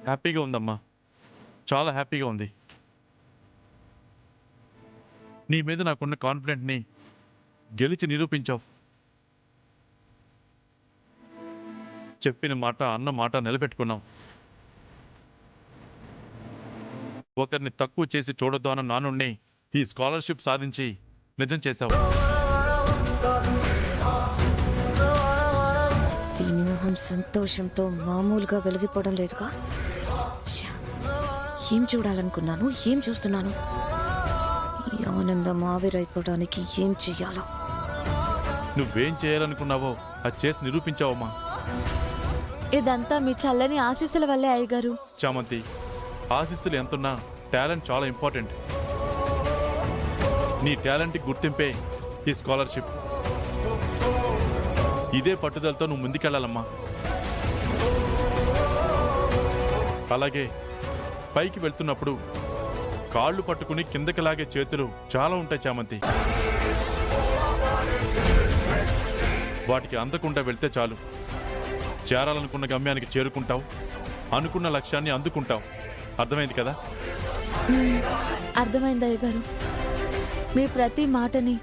హ్యాపీగా ఉందమ్మా. చాలా హ్యాపీగా ఉంది. నీ మీద నాకున్న కాన్ఫిడెంట్ని గెలిచి నిరూపించావు. చెప్పిన మాట అన్న మాట నిలబెట్టుకున్నావు. ఒకరిని తక్కువ చేసి చూడొద్దు అన్న నానుణ్ణి ఈ స్కాలర్షిప్ సాధించి నిజం చేశావు. దీని మొహం సంతోషంతో మామూలుగా వెలిగిపోవడం లేదుగా. ఛ! ఏం చూడాలనుకున్నాను, ఏం చూస్తున్నాను? ఈ ఆనందం ఆవిరైపోవడానికి ఏం చెయ్యాలో. నువ్వేం చేయాలనుకున్నావో అది చేసి నిరూపించావమ్మా. ఇదంతా మీ చల్లని ఆశీస్సుల వల్లే అయ్యగారు. చామంతి, ఆశిస్తులు ఎంతున్నా టాలెంట్ చాలా ఇంపార్టెంట్. నీ టాలెంట్కి గుర్తింపే ఈ స్కాలర్షిప్. ఇదే పట్టుదలతో నువ్వు ముందుకెళ్ళాలమ్మా. అలాగే పైకి వెళ్తున్నప్పుడు కాళ్ళు పట్టుకుని కిందకి లాగే చేతులు చాలా ఉంటాయి చామంతి. వాటికి అందకుండా వెళ్తే చాలు. చేరాలనుకున్న గమ్యానికి చేరుకుంటావు, అనుకున్న లక్ష్యాన్ని అందుకుంటావు. అర్థమైంది కదా? అర్థమైంది అయ్యగారు. మీ ప్రతి మాటని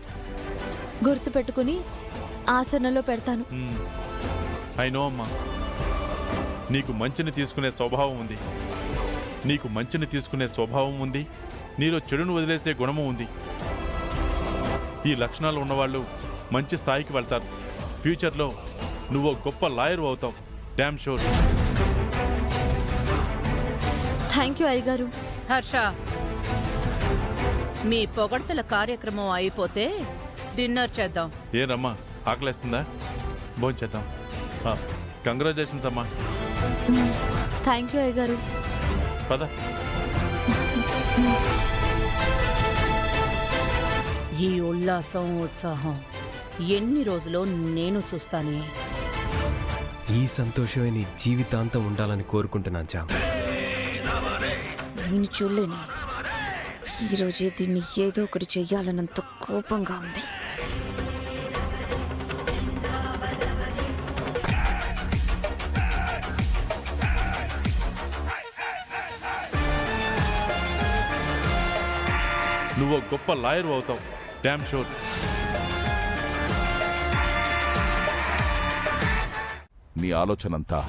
గుర్తు పెట్టుకుని ఆచరణలో పెడతాను. ఐ నో అమ్మా. నీకు మంచిని తీసుకునే స్వభావం ఉంది. నీకు మంచిని తీసుకునే స్వభావం ఉంది. నీలో చెడును వదిలేసే గుణము ఉంది. ఈ లక్షణాలు ఉన్నవాళ్ళు మంచి స్థాయికి వెళ్తారు. ఫ్యూచర్లో నువ్వు గొప్ప లాయర్ అవుతావు. Damn sure. థ్యాంక్ యూ అయ్యగారు. హర్ష, మీ పొగడ్తల కార్యక్రమం అయిపోతే డిన్నర్ చేద్దాం. ఏనమ్మా, ఆకలేస్తుందా? భోంచేద్దాం. కంగ్రాచులేషన్స్ అమ్మా. థ్యాంక్ యూ అయ్యగారు. పద. ఈ ఉల్లాసం ఉత్సాహం ఎన్ని రోజులో నేను చూస్తానే. ఈ సంతోషమే నీ జీవితాంతం ఉండాలని కోరుకుంటున్నాను చామ్. నేను చూడలేను. ఈరోజే దీన్ని ఏదో ఒకటి చెయ్యాలన్నంత కోపంగా ఉంది. నువ్వు గొప్ప లాయర్ అవుతావు. Damn sure. నీ ఆలోచనంతా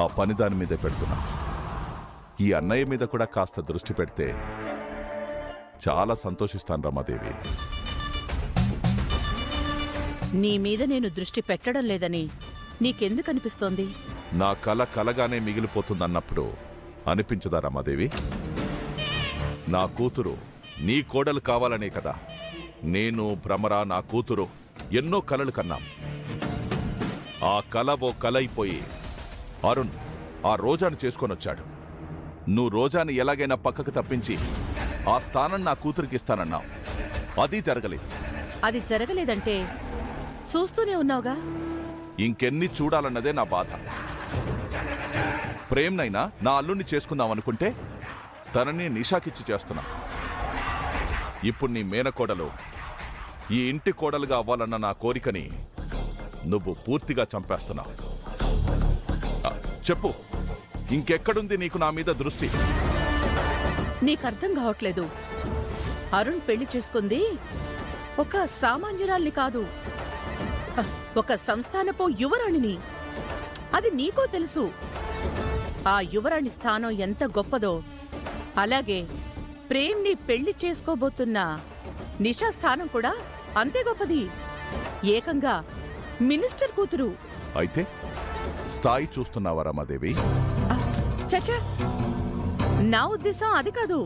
ఆ పని దాని మీదే పెడుతున్నా. ఈ అన్నయ్య మీద కూడా కాస్త దృష్టి పెడితే చాలా సంతోషిస్తాను రమాదేవి. నీ మీద నేను దృష్టి పెట్టడం లేదని నీకెందుకు అనిపిస్తోంది? నా కల కలగానే మిగిలిపోతుందన్నప్పుడు అనిపించదా రమాదేవి? నా కూతురు నీ కోడలు కావాలనే కదా నేను, భ్రమర, నా కూతురు ఎన్నో కలలు కన్నాం. ఆ కల ఓ కల అయిపోయి అరుణ్ ఆ రోజాను చేసుకొనొచ్చాడు. నువ్వు రోజాని ఎలాగైనా పక్కకు తప్పించి ఆ స్థానం నా కూతురికి ఇస్తానన్నావు. అది జరగలేదు. అది జరగలేదంటే చూస్తూనే ఉన్నావుగా. ఇంకెన్ని చూడాలన్నదే నా బాధ. ప్రేమ్నైనా నా అల్లుణ్ణి చేసుకుందాం అనుకుంటే తనని నిషాకిచ్చి చేస్తున్నా. ఇప్పుడు నీ మేనకోడలు ఈ ఇంటి కోడలుగా అవ్వాలన్న నా కోరికని నువ్వు పూర్తిగా చంపేస్తున్నావు. చెప్పు, ఇంకెక్కడుంది నీకు నా మీద దృష్టి? నీకర్థం కావట్లేదు. అరుణ్ పెళ్లి చేసుకుంది ఒక సామాన్యురాల్ని కాదు, ఒక సంస్థానపు యువరాణిని. అది నీకో తెలుసు. ఆ యువరాణి స్థానం ఎంత గొప్పదో అలాగే ప్రేమ్ని పెళ్లి చేసుకోబోతున్న నిషా స్థానం కూడా అంతే గొప్పది. ఏకంగా మినిస్టర్ కూతురు. అయితే స్థాయి చూస్తున్నావా రమాదేవి? చచ్చా, నా ఉద్దేశం అది కాదు.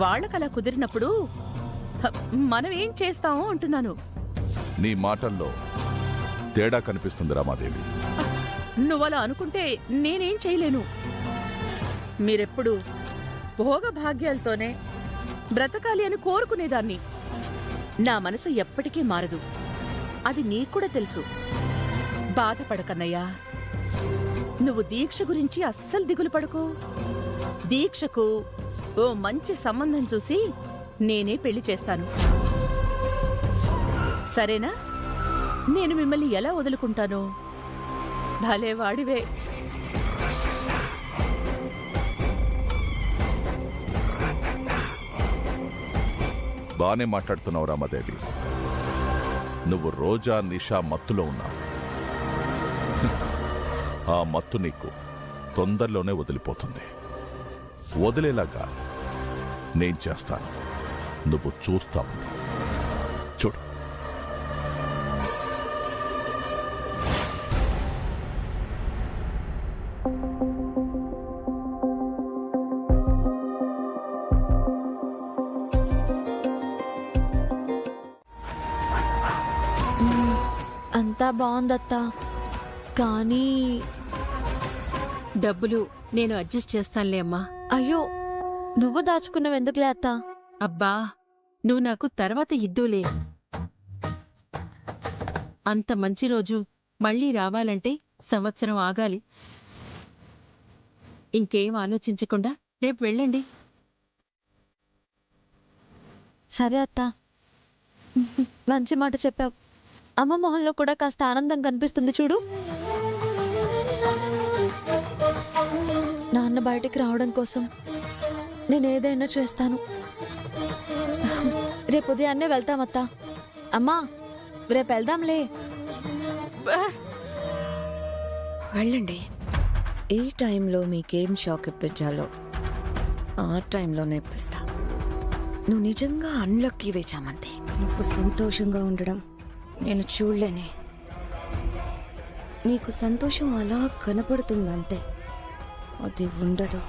వాళ్ళకలా కుదిరినప్పుడు మనం ఏం చేస్తామో అంటున్నాను. నీ మాటల్లో తేడా కనిపిస్తుంది రమాదేవి. నువ్వలా అనుకుంటే నేనేం చేయలేను. మీరెప్పుడు భోగభాగ్యాలతోనే బ్రతకాలి అని కోరుకునేదాన్ని. నా మనసు ఎప్పటికీ మారదు. అది నీకూడా తెలుసు. బాధపడకన్నయ్యా. నువ్వు దీక్ష గురించి అస్సలు దిగులు పడుకో. దీక్షకు ఓ మంచి సంబంధం చూసి నేనే పెళ్లి చేస్తాను. సరేనా? నేను మిమ్మల్ని ఎలా వదులుకుంటాను? భలే వాడివే. బానే మాట్లాడుతున్నావు రామాదేవి. నువ్వు రోజా నిషా మత్తులో ఉన్నావు. ఆ మత్తు నీకు తొందరలోనే వదిలిపోతుంది. వదిలేలాగా నేను చేస్తాను, నువ్వు చూస్తావు. చూడు. అంతా బాగుందత్తా, కానీ డబ్బులు నేను అడ్జస్ట్ చేస్తానులే అమ్మా. అయ్యో నువ్వు దాచుకున్నవెందుకులే అత్తా? అబ్బా, నువ్వు నాకు తర్వాత ఇద్దులే. అంత మంచి రోజు మళ్ళీ రావాలంటే సంవత్సరం ఆగాలి. ఇంకేం ఆలోచించకుండా రేపు వెళ్ళండి. సరే అత్తా, మంచి మాట చెప్పావు. అమ్మ మొహంలో కూడా కాస్త ఆనందం కనిపిస్తుంది చూడు. నాన్న బయటికి రావడం కోసం నేను ఏదైనా చేస్తాను. రేపు ఉదయాన్నే వెళ్తామత్తా. అమ్మా, రేపు వెళ్దాంలే. వెళ్ళండి. ఏ టైంలో మీకేం షాక్ ఇప్పించాలో ఆ టైంలోనే ఇప్పిస్తా. నువ్వు నిజంగా అన్లక్కీ వేచామంతే. నువ్వు సంతోషంగా ఉండడం నేను చూడలేనే. నీకు సంతోషం అలా కనపడుతుందంతే, అది ఉండదు.